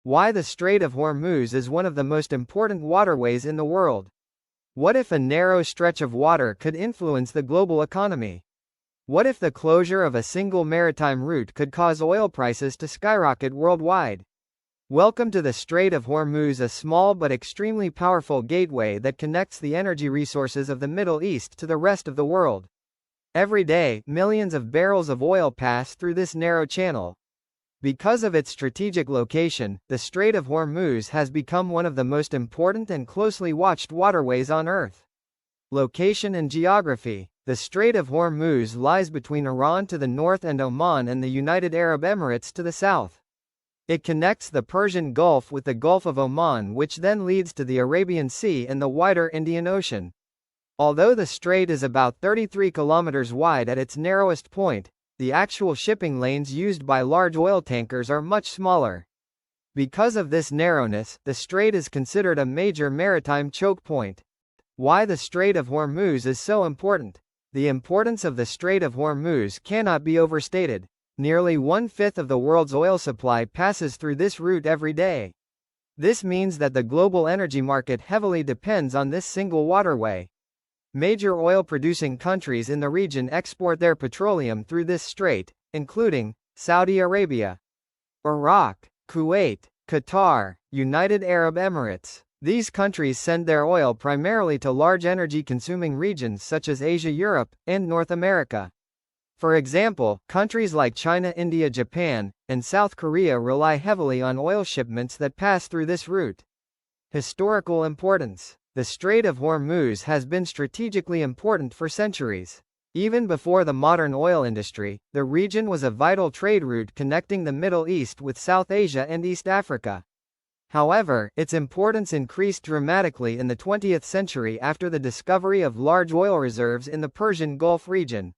Why the Strait of Hormuz is one of the most important waterways in the world. What if a narrow stretch of water could influence the global economy? What if the closure of a single maritime route could cause oil prices to skyrocket worldwide? Welcome to the Strait of Hormuz, a small but extremely powerful gateway that connects the energy resources of the Middle East to the rest of the world. Every day, millions of barrels of oil pass through this narrow channel. Because of its strategic location, the Strait of Hormuz has become one of the most important and closely watched waterways on Earth. Location and geography. The Strait of Hormuz lies between Iran to the north and Oman and the United Arab Emirates to the south. It connects the Persian Gulf with the Gulf of Oman, which then leads to the Arabian Sea and the wider Indian Ocean. Although the strait is about 33 kilometers wide at its narrowest point, the actual shipping lanes used by large oil tankers are much smaller. Because of this narrowness, the strait is considered a major maritime choke point. Why the Strait of Hormuz is so important. The importance of the Strait of Hormuz cannot be overstated. Nearly one-fifth of the world's oil supply passes through this route every day. This means that the global energy market heavily depends on this single waterway. Major oil-producing countries in the region export their petroleum through this strait, including Saudi Arabia, Iraq, Kuwait, Qatar, United Arab Emirates. These countries send their oil primarily to large energy-consuming regions such as Asia, Europe, and North America. For example, countries like China, India, Japan, and South Korea rely heavily on oil shipments that pass through this route. Historical importance. The Strait of Hormuz has been strategically important for centuries. Even before the modern oil industry, the region was a vital trade route connecting the Middle East with South Asia and East Africa. However, its importance increased dramatically in the 20th century after the discovery of large oil reserves in the Persian Gulf region.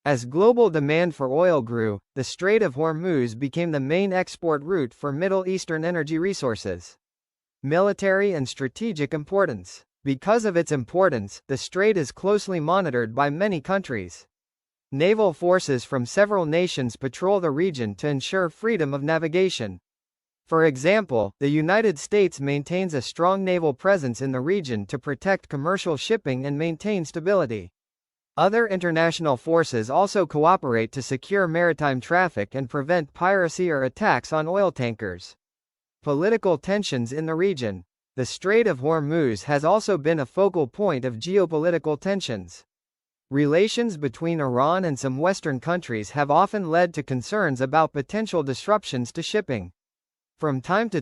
As global demand for oil grew, the Strait of Hormuz became the main export route for Middle Eastern energy resources. Military and strategic importance. Because of its importance, the strait is closely monitored by many countries. Naval forces from several nations patrol the region to ensure freedom of navigation. For example, the United States maintains a strong naval presence in the region to protect commercial shipping and maintain stability. Other international forces also cooperate to secure maritime traffic and prevent piracy or attacks on oil tankers. Political tensions in the region. The Strait of Hormuz has also been a focal point of geopolitical tensions. Relations between Iran and some Western countries have often led to concerns about potential disruptions to shipping. From time to